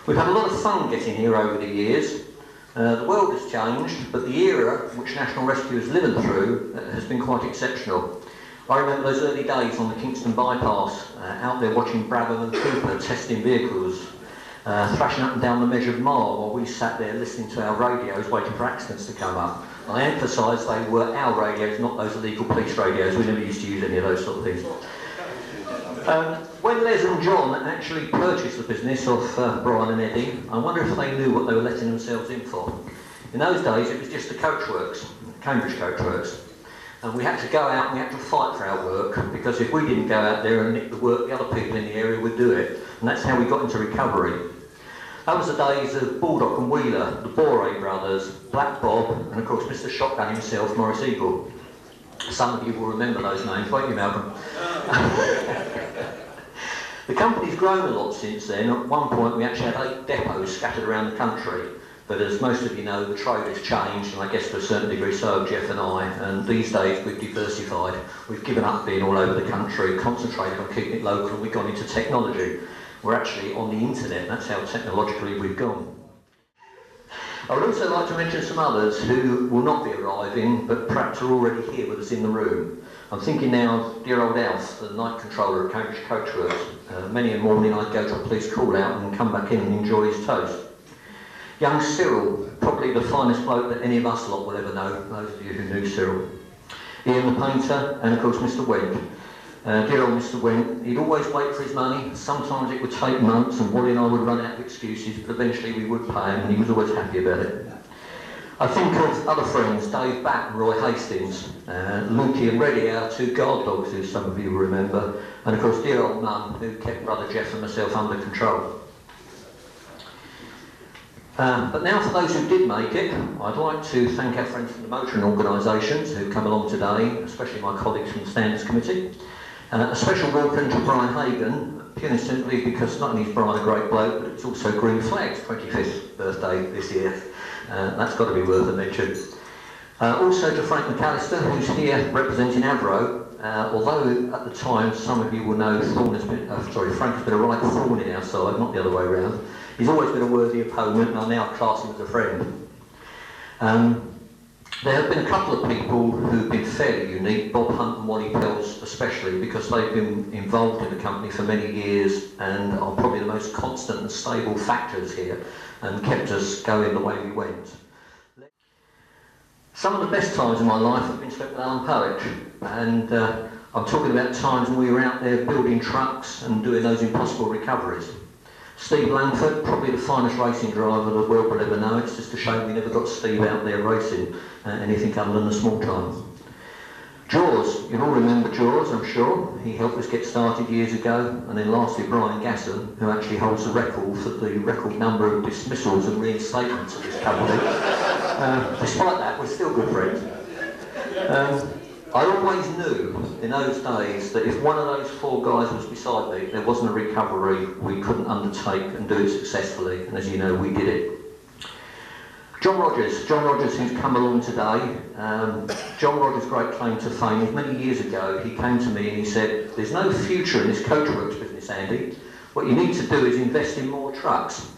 We've had a lot of fun getting here over the years. The world has changed, but the era which National Rescue has lived through has been quite exceptional. I remember those early days on the Kingston Bypass, out there watching Brabham and Cooper testing vehicles, thrashing up and down the measured mile while we sat there listening to our radios waiting for accidents to come up. I emphasise they were our radios, not those illegal police radios. We never used to use any of those sort of things. When Les and John actually purchased the business of Brian and Eddie, I wonder if they knew what they were letting themselves in for. In those days it was just the Coachworks, Cambridge Coachworks, and we had to go out and we had to fight for our work, because if we didn't go out there and nick the work, the other people in the area would do it, and that's how we got into recovery. That was the days of Baldock and Wheeler, the Boré brothers, Black Bob, and of course Mr. Shotgun himself, Maurice Eagle. Some of you will remember those names, won't you, Malcolm? The company's grown a lot since then. At one point we actually had 8 depots scattered around the country, but as most of you know, the trade has changed, and I guess to a certain degree so have Geoff and I, and these days we've diversified. We've given up being all over the country, concentrated on keeping it local, and we've gone into technology. We're actually on the internet, that's how technologically we've gone. I would also like to mention some others who will not be arriving, but perhaps are already here with us in the room. I'm thinking now of dear old Alf, the night controller at Cambridge Coachworks. Many a morning I'd go to a police call out and come back in and enjoy his toast. Young Cyril, probably the finest bloke that any of us lot will ever know, those of you who knew Cyril. Ian the painter, and of course Mr. Wendt. Dear old Mr. Wendt, he'd always wait for his money. Sometimes it would take months and Wally and I would run out of excuses, but eventually we would pay him and he was always happy about it. I think of other friends, Dave Batt and Roy Hastings, Lukey and Reddy, our 2 guard dogs, who some of you will remember, and of course dear old Mum, who kept brother Geoff and myself under control. But now for those who did make it, I'd like to thank our friends from the motoring organisations who've come along today, especially my colleagues from the Standards Committee. A special welcome to Brian Hagan, purely simply because not only is Brian a great bloke, but it's also Green Flag's 25th birthday this year. That's got to be worth a mention. Also to Frank McAllister, who's here representing Avro, although at the time some of you will know Frank has been a right thorn in our side, not the other way around. He's always been a worthy opponent, and I now class him as a friend. There have been a couple of people who've been fairly unique, Bob Hunt and Wally Pells especially, because they've been involved in the company for many years and are probably the most constant and stable factors here and kept us going the way we went. Some of the best times in my life have been spent with Alan Poet, and I'm talking about times when we were out there building trucks and doing those impossible recoveries. Steve Langford, probably the finest racing driver the world will ever know. It's just a shame we never got Steve out there racing anything other than the small time. Jaws, you all remember Jaws, I'm sure. He helped us get started years ago. And then lastly, Brian Gasson, who actually holds the record for the record number of dismissals and reinstatements of this company. Despite that, we're still good friends. I always knew in those days that if one of those 4 guys was beside me, there wasn't a recovery we couldn't undertake and do it successfully, and as you know, we did it. John Rogers who's come along today. John Rogers' great claim to fame is many years ago he came to me and he said, "There's no future in this Coachworks business, Andy. What you need to do is invest in more trucks.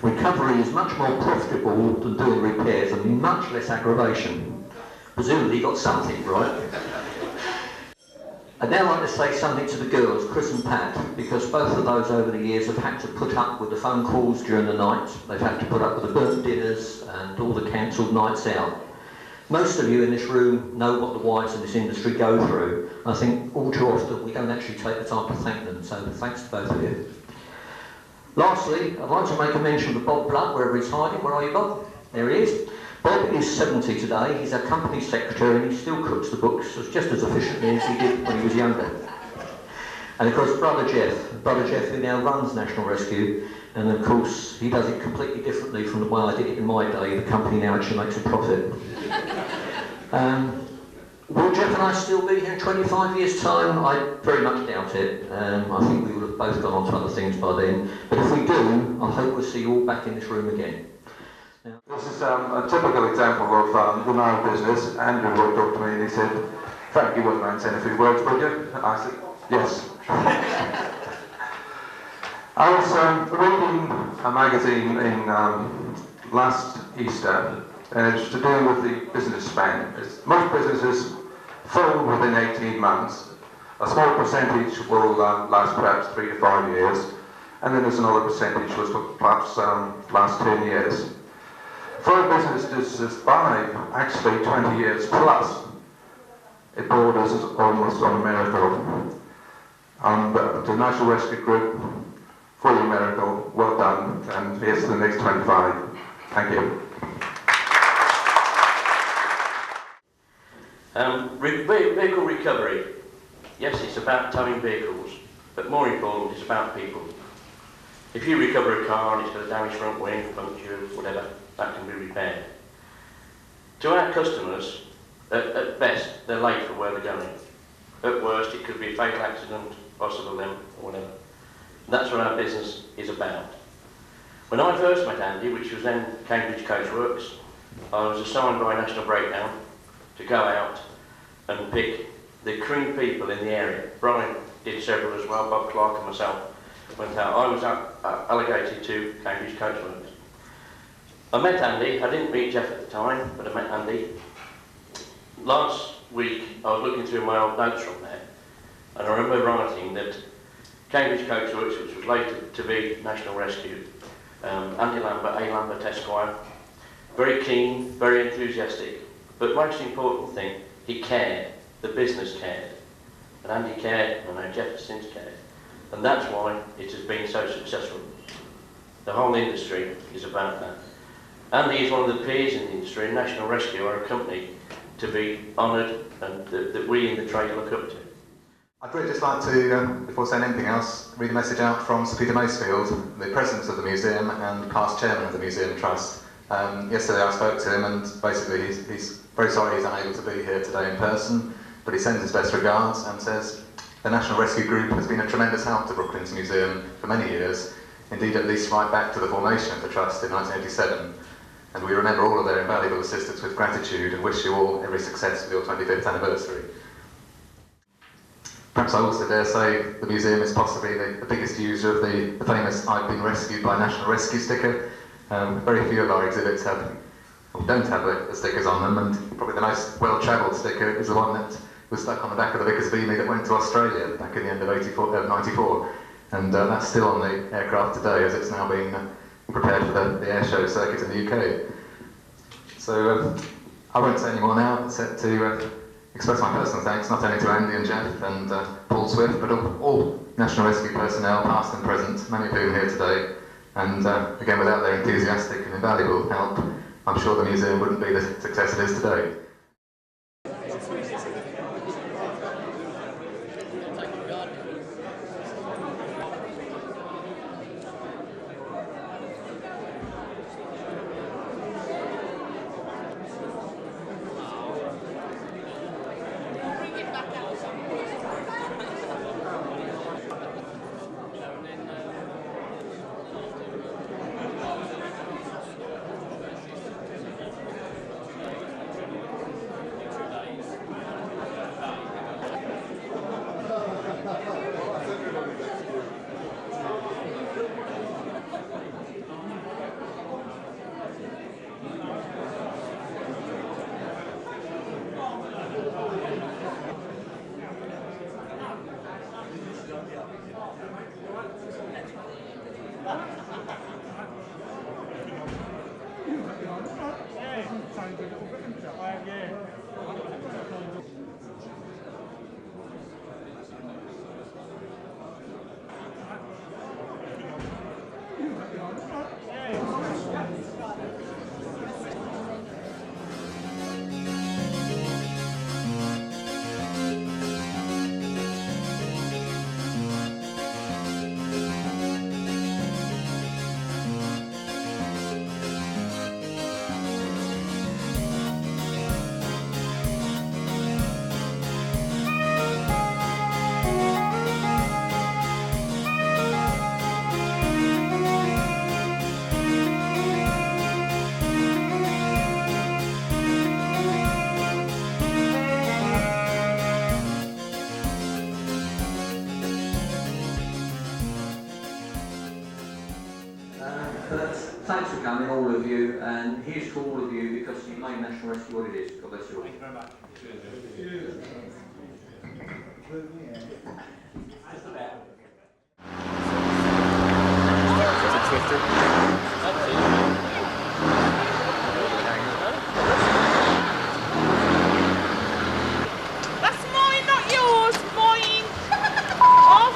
Recovery is much more profitable than doing repairs and much less aggravation." Presumably he got something right. I'd now like to say something to the girls, Chris and Pat, because both of those over the years have had to put up with the phone calls during the night, they've had to put up with the burnt dinners and all the cancelled nights out. Most of you in this room know what the wives in this industry go through. I think all too often we don't actually take the time to thank them, so thanks to both of you. Lastly, I'd like to make a mention of Bob Blood, wherever he's hiding. Where are you, Bob? There he is. Bob is 70 today. He's our company secretary and he still cooks the books just as efficiently as he did when he was younger. And of course, Brother Geoff who now runs National Rescue, and of course he does it completely differently from the way I did it in my day. The company now actually makes a profit. Will Geoff and I still be here in 25 years' time? I very much doubt it. I think we will have both gone on to other things by then. But if we do, I hope we'll see you all back in this room again. Now, this is a typical example of the now business. Andrew walked up to me and he said, "Frank, you wouldn't mind saying a few words, would you?" I said, "Yes." I was reading a magazine in last Easter. It's to do with the business span. Most businesses fold within 18 months. A small percentage will last perhaps 3 to 5 years, and then there's another percentage which will perhaps last 10 years. For a business to survive actually 20 years plus, it borders almost on a miracle. And the National Rescue Group, fully a miracle, well done, and here's to the next 25. Thank you. Vehicle recovery. Yes, it's about towing vehicles, but more important, it's about people. If you recover a car and it's got a damaged front wing, puncture, whatever, that can be repaired. To our customers, at best, they're late for where they're going. At worst, it could be a fatal accident, possible limp, or whatever. That's what our business is about. When I first met Andy, which was then Cambridge Coachworks, I was assigned by National Breakdown to go out and pick the cream people in the area. Brian did several as well, Bob Clark and myself went out. I was allocated to Cambridge Coachworks. I met Andy. I didn't meet Geoff at the time, but I met Andy. Last week I was looking through my old notes from there, and I remember writing that Cambridge Coachworks, which was later to be National Rescue, Andy Lambert, A. Lambert Esquire, very keen, very enthusiastic, but most important thing, he cared. The business cared. And Andy cared, and I know Geoff has since cared. And that's why it has been so successful. The whole industry is about that. Andy is one of the peers in the industry, and National Rescue are a company to be honoured and that we in the trade look up to. I'd really just like to, before saying anything else, read a message out from Sir Peter Masefield, the President of the Museum and past Chairman of the Museum Trust. Yesterday I spoke to him, and basically he's very sorry he's unable to be here today in person, but he sends his best regards and says the National Rescue Group has been a tremendous help to Brooklands Museum for many years, indeed at least right back to the formation of the Trust in 1987, and we remember all of their invaluable assistance with gratitude and wish you all every success for your 25th anniversary. Perhaps I also dare say the museum is possibly the biggest user of the famous "I've been rescued by National Rescue" sticker. Very few of our exhibits have, or don't have the stickers on them, and probably the most well-travelled sticker is the one that was stuck on the back of the Vickers Beamley that went to Australia back in the end of 94, and that's still on the aircraft today as it's now being prepared for the air show circuit in the UK. So I won't say any more now, except to express my personal thanks not only to Andy and Geoff and Paul Swift, but all National Rescue personnel, past and present, many of whom are here today. And again, without their enthusiastic and invaluable help, I'm sure the museum wouldn't be the success it is today. thanks for coming, all of you, and here's to all of you, because you made National Rescue what it is. God bless you all. Thank you very much. Just about. That's mine, not yours. Mine. Oh.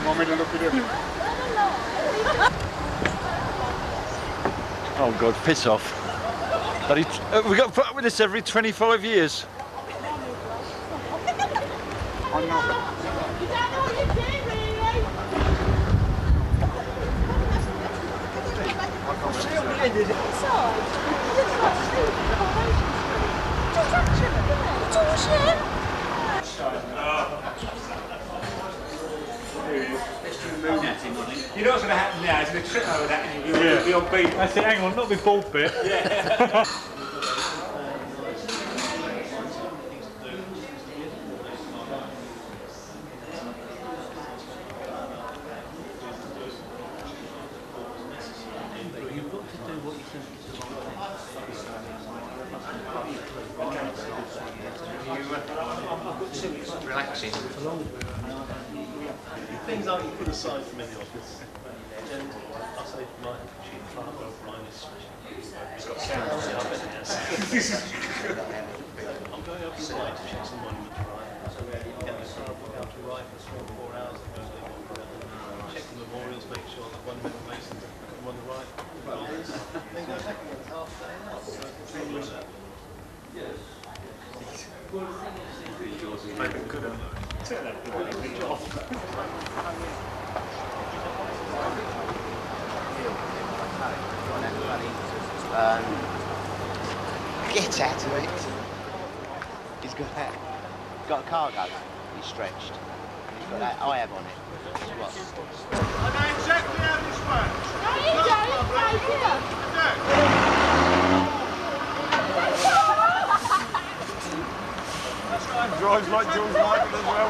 Want me to look at him? Oh God, piss off. But we got to put up with this every 25 years. You I'm not. don't know what you're doing, really. You know what's going to happen now? He's going to trip over that and you'll be on beat. That's it, hang on, not the bald bit. Yeah. Relaxing. Things like you put aside from in the office. And I'll say to my chief client, well, Brian is smashing. He's got sound on the other end. I'm going outside to check some monuments, right? So get the car out to right for 4 hours and go check the memorials, make sure that one middle mason's on the right. Then go back again, half day out. Yes. Make it good, turn that good off. Get out of it. He's got a cargo. He's stretched. He's got that I have on it. What? I know exactly how this works. No, you don't. Drives like George Michael as well.